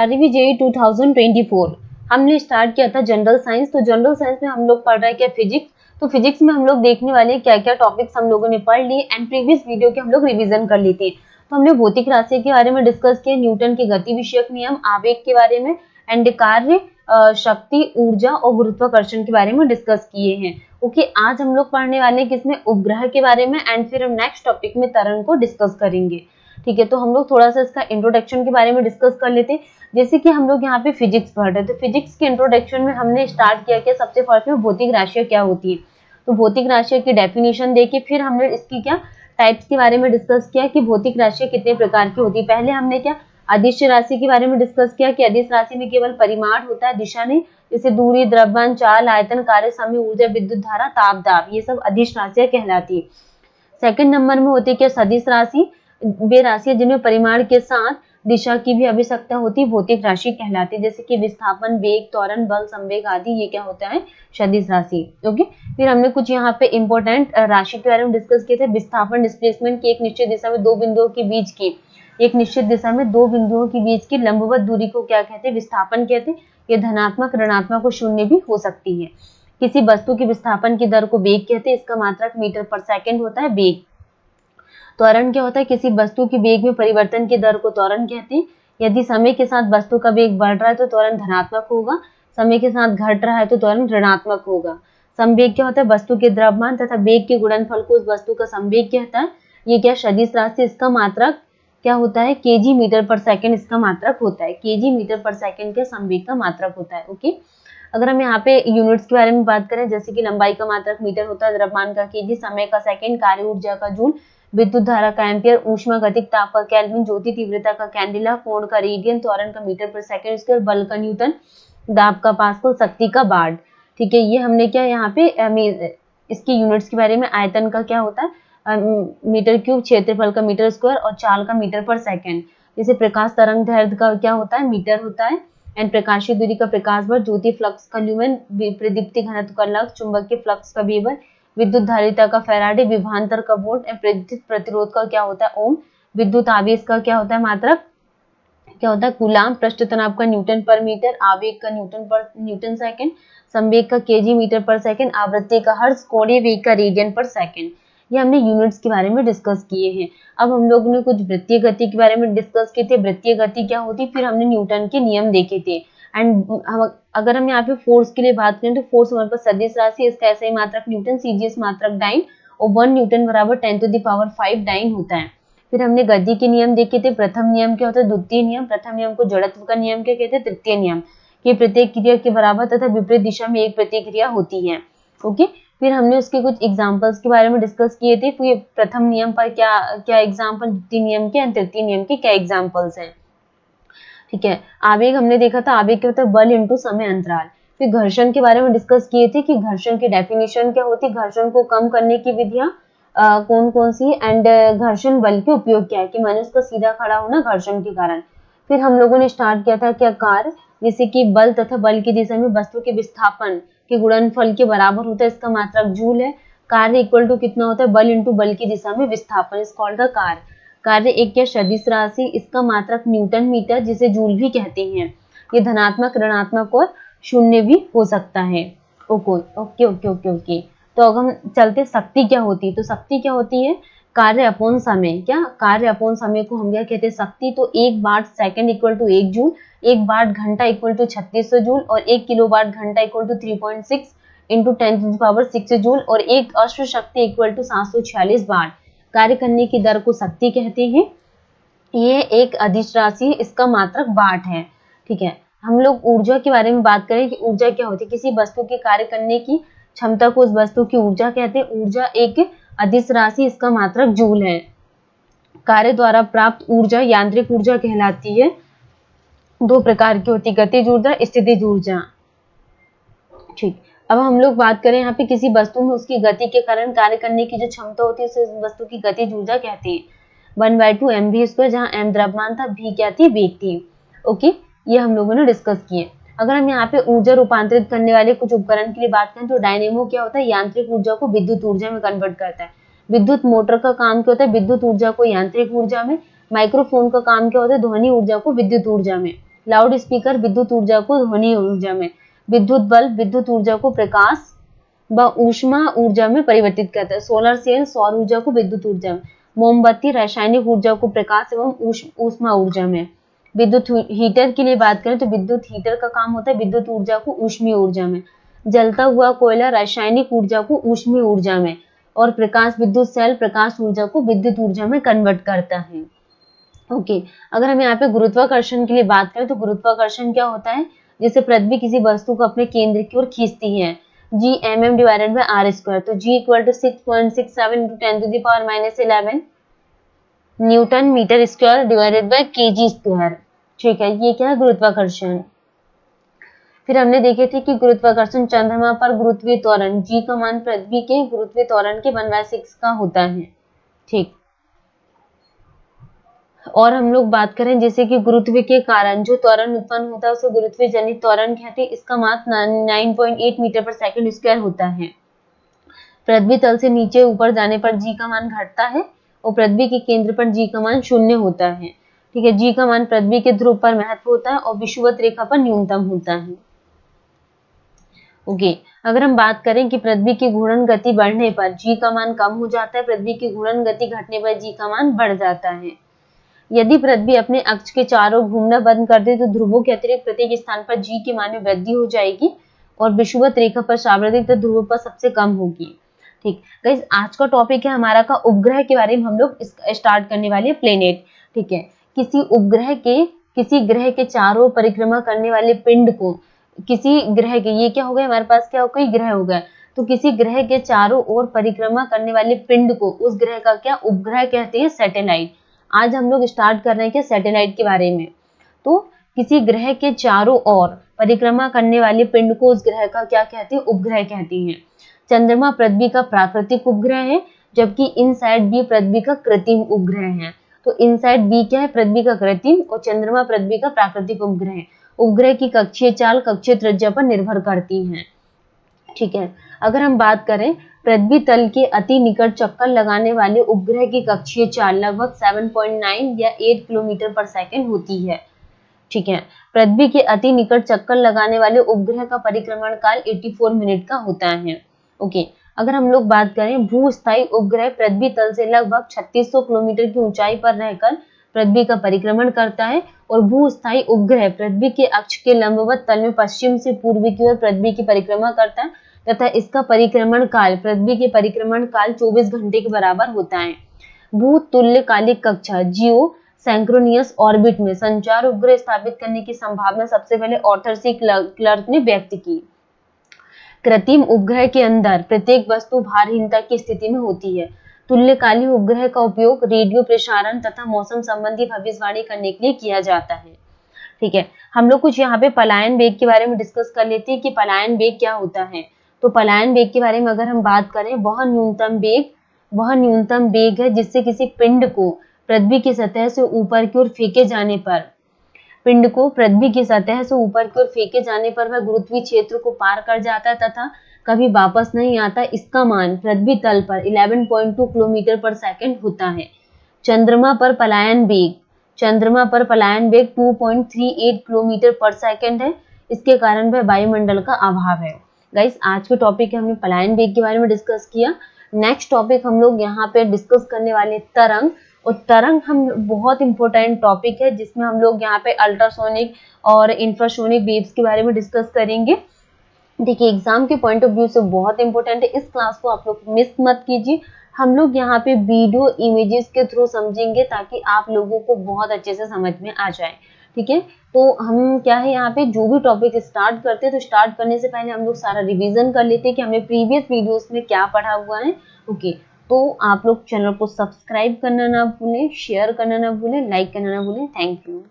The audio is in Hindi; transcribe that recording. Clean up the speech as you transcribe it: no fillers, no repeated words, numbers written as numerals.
12वीं जेईई 2024 हमने स्टार्ट किया था जनरल साइंस। तो जनरल साइंस में हम लोग पढ़ रहे हैं क्या, फिजिक्स। तो फिजिक्स में हम लोग देखने वाले क्या क्या टॉपिक्स हम लोगों ने पढ़ लिए एंड प्रीवियस वीडियो के हम लोग रिवीजन कर ली थी। तो हमने भौतिक राशि के बारे में डिस्कस किया, न्यूटन के गति विषयक नियम, आवेग के बारे में एंड कार्य, शक्ति, ऊर्जा और गुरुत्वाकर्षण के बारे में डिस्कस किए हैं। ओके, आज हम लोग पढ़ने वाले हैं किसमें, उपग्रह के बारे में एंड फिर हम नेक्स्ट टॉपिक में तरंग को डिस्कस करेंगे। ठीक है, तो हम लोग थोड़ा सा इसका इंट्रोडक्शन के बारे में डिस्कस कर लेते हैं। जैसे कि हम लोग यहाँ पे फिजिक्स पढ़ रहे हैं, तो फिजिक्स के इंट्रोडक्शन में हमने स्टार्ट किया कि सबसे फर्स्ट में भौतिक राशियां क्या होती है। तो भौतिक राशियों की डेफिनेशन देके फिर हमने इसकी क्या टाइप्स के बारे में डिस्कस किया कि भौतिक राशियां कितने प्रकार की होती है। पहले हमने क्या अदिश राशि के बारे में डिस्कस किया कि अदिश राशि में केवल परिमाण होता है, दिशा नहीं। जैसे दूरी, द्रव्यमान, चाल, आयतन, कार्य, समय, ऊर्जा, विद्युत धारा, ताप, दाब, ये सब अदिश राशियां कहलाती है। सेकंड नंबर में होती है क्या सदिश राशि, वे राशियां जिनमें परिमाण के साथ दिशा की भी आवश्यकता होती है, भौतिक राशि कहलाती है। जैसे कि विस्थापन, वेग, त्वरण, बल, संवेग आदि, ये क्या होता है, सदिश राशि। ओके, फिर हमने कुछ यहाँ पे इंपॉर्टेंट राशि के बारे में डिस्कस किए थे। विस्थापन डिस्प्लेसमेंट की एक निश्चित दिशा में दो बिंदुओं के बीच की, एक निश्चित दिशा में दो बिंदुओं के बीच की लंबवत दूरी को क्या कहते हैं, विस्थापन कहते हैं। ये धनात्मक, ऋणात्मक और शून्य भी हो सकती है। किसी वस्तु की विस्थापन की दर को वेग कहते हैं, इसका मात्रक मीटर पर सेकंड होता है, वेग। त्वरण क्या होता है, किसी वस्तु की वेग में परिवर्तन की दर को त्वरण कहते हैं। यदि समय के साथ वस्तु का वेग बढ़ रहा है तो त्वरण धनात्मक होगा, समय के साथ घट रहा है तो त्वरण ऋणात्मक होगा। संवेग क्या होता है, वस्तु के द्रव्यमान तथा वेग के गुणनफल को उस वस्तु का संवेग कहता है। ये क्या सदिश राशि, इसका मात्रक क्या होता है, केजी मीटर पर सेकंड इसका मात्रक होता है। केजी मीटर पर सेकंड के संवेग का मात्रक होता है। ओके, अगर हम यहाँ पे यूनिट्स के बारे में बात करें, जैसे कि लंबाई का मात्रक मीटर होता है, द्रव्यमान का केजी, समय का सेकंड, कार्य ऊर्जा का जूल, विद्युत धारा का एम्पियर, ऊष्मागतिक ताप का केल्विन, ज्योति तीव्रता का कैंडिला, कोण का रेडियन, त्वरण का मीटर पर सेकंड स्क्वायर, बल का न्यूटन, दाब का पास्कल, शक्ति का वाट। ठीक है, ये हमने क्या यहाँ पे इसकी यूनिट्स के बारे में, आयतन का क्या होता है, मीटर क्यूब, क्षेत्रफल का मीटर स्क्वायर और चाल का मीटर पर सेकंड। जैसे प्रकाश तरंग दैर्ध्य का क्या होता है, मीटर होता है एंड प्रकाशीय दूरी का प्रकाश वर्ष, ज्योति फ्लक्स का ल्यूमेन, प्रदीप्ति घनत्व का लक्स, चुंबकीय फ्लक्स का वेबर, विद्युत धारिता का फैराडे, विभवांतर का वोल्ट, विद्युत प्रतिरोध का क्या होता है, ओम, विद्युत आवेश का क्या होता है, मात्रक क्या होता है, कूलाम, पृष्ठ तनाव का न्यूटन पर मीटर, आवेग का न्यूटन सेकंड, संवेग का केजी मीटर पर सेकंड, आवृत्ति का हर्ट्ज, कोणीय वेग का रेडियन पर सेकंड। ये हमने यूनिट्स के बारे में डिस्कस किए हैं। अब हम लोगों ने कुछ वृत्तीय गति के बारे में डिस्कस किए थे, वृत्तीय गति क्या होती, फिर हमने न्यूटन के नियम देखे थे। एंड अगर हम यहाँ पे फोर्स के लिए बात करें तो फोर्स हमारे पास सदिश राशि, इसका ऐसा ही मात्रक न्यूटन, सीजीएस मात्रक डाइन और 1 न्यूटन बराबर 10⁵ डाइन होता है। फिर हमने गति के नियम देखे थे। प्रथम नियम क्या होता है, द्वितीय नियम। प्रथम नियम को जड़त्व का नियम क्या कहते हैं, तृतीय नियम। कि प्रत्येक क्रिया के बराबर तथा विपरीत दिशा में एक प्रतिक्रिया होती है। ओके, फिर हमने उसके कुछ एग्जांपल्स के बारे में डिस्कस किए थे। फिर प्रथम नियम पर क्या क्या एग्जांपल, द्वितीय नियम के एंड तृतीय नियम के क्या एग्जांपल्स हैं। ठीक है, आवेग हमने देखा था, आवेग क्या होता है, बल इंटू समय अंतराल। फिर घर्षण के बारे में डिस्कस किए थे कि घर्षण की डेफिनेशन क्या होती है, घर्षण को कम करने की विधियां कौन कौन सी एंड घर्षण बल के उपयोग क्या है, कि मनुष्य का सीधा खड़ा होना घर्षण के कारण। फिर हम लोगों ने स्टार्ट किया था क्या कार्य, जैसे कि बल तथा बल की दिशा में वस्तु के विस्थापन के गुणनफल के बराबर होता है, इसका मात्रक जूल है। कार्य इक्वल टू कितना होता है, बल इंटू बल की दिशा में विस्थापन, इज कॉल्ड द कार्य। कार्य एक क्या सदिश राशि, इसका मात्रक न्यूटन मीटर, जिसे जूल भी कहते हैं। ये धनात्मक, ऋणात्मक और शून्य भी हो सकता है। Okay okay okay okay okay, तो अब हम चलते शक्ति क्या होती है। तो शक्ति क्या होती है, कार्य अपॉन समय। क्या कार्य अपॉन समय को हम क्या कहते हैं, शक्ति। तो 1 watt second equal to 1 joule, 1 वाट घंटा इक्वल टू 3600 जूल और 1 किलोवाट घंटा इक्वल टू 3.6 इंटू 10⁻6 जूल और 1 अश्व शक्ति इक्वल टू 746 वाट। कार्य करने की दर को शक्ति कहते हैं। ये एक अदिश राशि, इसका मात्रक वाट है। ठीक है, हम लोग ऊर्जा के बारे में बात करें कि ऊर्जा क्या होती है, किसी वस्तु के कार्य करने की क्षमता को उस वस्तु की ऊर्जा कहते हैं। ऊर्जा एक अदिश राशि, इसका मात्रक जूल है। कार्य द्वारा प्राप्त ऊर्जा यांत्रिक ऊर्जा कहलाती है। 2 प्रकार की होती है, गतिज ऊर्जा, स्थितिज ऊर्जा। ठीक, अब हम लोग बात करें यहाँ पे किसी वस्तु में उसकी गति के कारण कार्य करने की जो क्षमता होती है उसे उस वस्तु की गतिज ऊर्जा कहते हैं। 1/2 mv², जहाँ m द्रव्यमान था, v क्या थी, वेग थी। ओके, ये हम लोगों ने डिस्कस किए। अगर हम यहाँ पे ऊर्जा रूपांतरित करने वाले कुछ उपकरण के लिए बात करें तो डायनेमो क्या होता है, यांत्रिक ऊर्जा को विद्युत ऊर्जा में कन्वर्ट करता है। विद्युत मोटर का काम क्या होता है, विद्युत ऊर्जा को यांत्रिक ऊर्जा में। माइक्रोफोन का काम क्या होता है, ध्वनि ऊर्जा को विद्युत ऊर्जा में। लाउड स्पीकर विद्युत ऊर्जा को ध्वनि ऊर्जा में, विद्युत बल्ब विद्युत ऊर्जा को प्रकाश व ऊष्मा ऊर्जा में परिवर्तित करता है। सोलर सेल सौर ऊर्जा को विद्युत ऊर्जा में, मोमबत्ती रासायनिक ऊर्जा को प्रकाश एवं ऊष्मा ऊर्जा में। विद्युत हीटर की लिए बात करें तो विद्युत हीटर का काम होता है विद्युत ऊर्जा को ऊष्मीय ऊर्जा में, जलता हुआ कोयला रासायनिक ऊर्जा को ऊष्मीय ऊर्जा में, और प्रकाश विद्युत सेल प्रकाश ऊर्जा को विद्युत ऊर्जा में कन्वर्ट करता है। ओके, अगर हम यहाँ पे गुरुत्वाकर्षण के लिए बात करें तो गुरुत्वाकर्षण क्या होता है, जैसे पृथ्वी किसी वस्तु को अपने केंद्र की ओर खींचती है, Gmm divided by r square, तो G equal to 6.67 into 10 to the power minus 11 newton metre square divided by kg square. ठीक है, ये क्या है गुरुत्वाकर्षण। फिर हमने देखे थे कि गुरुत्वाकर्षण चंद्रमा पर गुरुत्वीय त्वरण G का मान पृथ्वी के गुरुत्वीय त्वरण के 1/6 का होता है। ठीक, और हम लोग बात करें जैसे कि गुरुत्व के कारण जो त्वरण उत्पन्न होता है उसे गुरुत्वीय जनित त्वरण कहते हैं। इसका मास 9.8 मीटर पर सेकंड स्क्वायर होता है। पृथ्वी तल से नीचे ऊपर जाने पर G का मान घटता है और पृथ्वी के केंद्र पर G का मान 0 होता है। ठीक है, G का मान पृथ्वी के ध्रुव पर महत्व होता है और विषुवत रेखा पर न्यूनतम होता है। ओके, अगर हम बात करें कि पृथ्वी की घूर्णन गति बढ़ने पर G का मान कम हो जाता है, पृथ्वी की घूर्णन गति घटने पर G का मान बढ़ जाता है। यदि पृथ्वी अपने अक्ष के चारों घूमना बंद कर दे तो ध्रुवों के अतिरिक्त प्रत्येक स्थान पर G के मान में वृद्धि हो जाएगी और विषुवत रेखा पर सार्वधिक ध्रुवों पर सबसे कम होगी। ठीक गाइस, आज का टॉपिक है हमारा का उपग्रह के बारे में हम लोग स्टार्ट करने वाले प्लेनेट। ठीक है, किसी ग्रह के चारों परिक्रमा करने वाले पिंड को, किसी ग्रह के, ये क्या हो गया हमारे पास, क्या हो कई ग्रह हो गए, तो किसी ग्रह के चारों ओर परिक्रमा करने वाले पिंड को उस ग्रह का क्या उपग्रह कहते हैं, सैटेलाइट। आज हम लोग स्टार्ट कर रहे हैं क्या सैटेलाइट के बारे में। तो किसी ग्रह के चारों ओर परिक्रमा करने वाले पिंड को उस ग्रह का क्या कहते हैं, उपग्रह कहते हैं। चंद्रमा पृथ्वी का प्राकृतिक उपग्रह है, जबकि इनसाइड बी पृथ्वी का कृत्रिम उपग्रह है। तो इनसाइड बी क्या है, पृथ्वी का कृत्रिम, और चंद्रमा पृथ्वी का प्राकृतिक उपग्रह है। उपग्रह की कक्षीय चाल कक्षीय त्रिज्या पर निर्भर करती है। ठीक है, अगर हम बात करें पृथ्वी तल के अति निकट चक्कर लगाने वाले उपग्रह की कक्षीय चाल लगभग 7.9 या 8 किलोमीटर पर सेकंड होती है। ठीक है, पृथ्वी के अति निकट चक्कर लगाने वाले उपग्रह का परिक्रमण काल 84 मिनट का होता है। ओके, अगर हम लोग बात करें भूस्थायी उपग्रह पृथ्वी तल से लगभग 3600 किलोमीटर की ऊंचाई पर रहकर पृथ्वी का परिक्रमण करता है, और भूस्थायी उपग्रह पृथ्वी के अक्ष के लंबवत तल में पश्चिम से पूर्व की ओर पृथ्वी की परिक्रमा करता है तथा इसका परिक्रमण काल पृथ्वी के परिक्रमण काल 24 घंटे के बराबर होता है। भूतुल्यकालिक कक्षा जियो सैंक्रोनियस ऑर्बिट में संचार उपग्रह स्थापित करने की संभावना सबसे पहले आर्थर सी क्लार्क ने व्यक्त की। कृत्रिम उपग्रह के अंदर प्रत्येक वस्तु भारहीनता की स्थिति में होती है। तुल्यकालिक उपग्रह का उपयोग रेडियो प्रसारण तथा मौसम संबंधी भविष्यवाणी करने के लिए किया जाता है। ठीक है, हम लोग कुछ यहाँ पे पलायन वेग के बारे में डिस्कस कर लेते हैं कि पलायन वेग क्या होता है। तो पलायन वेग के बारे में अगर हम बात करें, वह न्यूनतम वेग है जिससे किसी पिंड को पृथ्वी की सतह से ऊपर की ओर फेंके जाने पर वह गुरुत्वीय क्षेत्र को पार कर जाता है तथा कभी वापस नहीं आता। इसका मान पृथ्वी तल पर 11.2 किलोमीटर पर सेकंड होता है। चंद्रमा पर पलायन वेग 2.38 किलोमीटर पर सेकंड है। इसके कारण वह वायुमंडल का अभाव है। गाइस, आज के टॉपिक हमने पलायन वेग के बारे में डिस्कस किया। नेक्स्ट टॉपिक हम लोग यहाँ पे डिस्कस करने वाले तरंग, और तरंग हम बहुत इंपॉर्टेंट टॉपिक है जिसमें हम लोग यहाँ पे अल्ट्रासोनिक और इंफ्रासोनिक वेव्स के बारे में डिस्कस करेंगे। देखिए, एग्जाम के पॉइंट ऑफ व्यू से बहुत इंपॉर्टेंट है, इस क्लास को आप लोग मिस मत कीजिए। हम लोग यहाँ पे वीडियो इमेजेस के थ्रू समझेंगे ताकि आप लोगों को बहुत अच्छे से समझ में आ जाए। ठीक है, तो हम क्या है यहाँ पे जो भी टॉपिक स्टार्ट करते हैं तो स्टार्ट करने से पहले हम लोग सारा रिवीजन कर लेते हैं कि हमने प्रीवियस वीडियोस में क्या पढ़ा हुआ है। ओके, तो आप लोग चैनल को सब्सक्राइब करना ना भूलें, शेयर करना ना भूलें, लाइक करना ना भूलें। Thank you.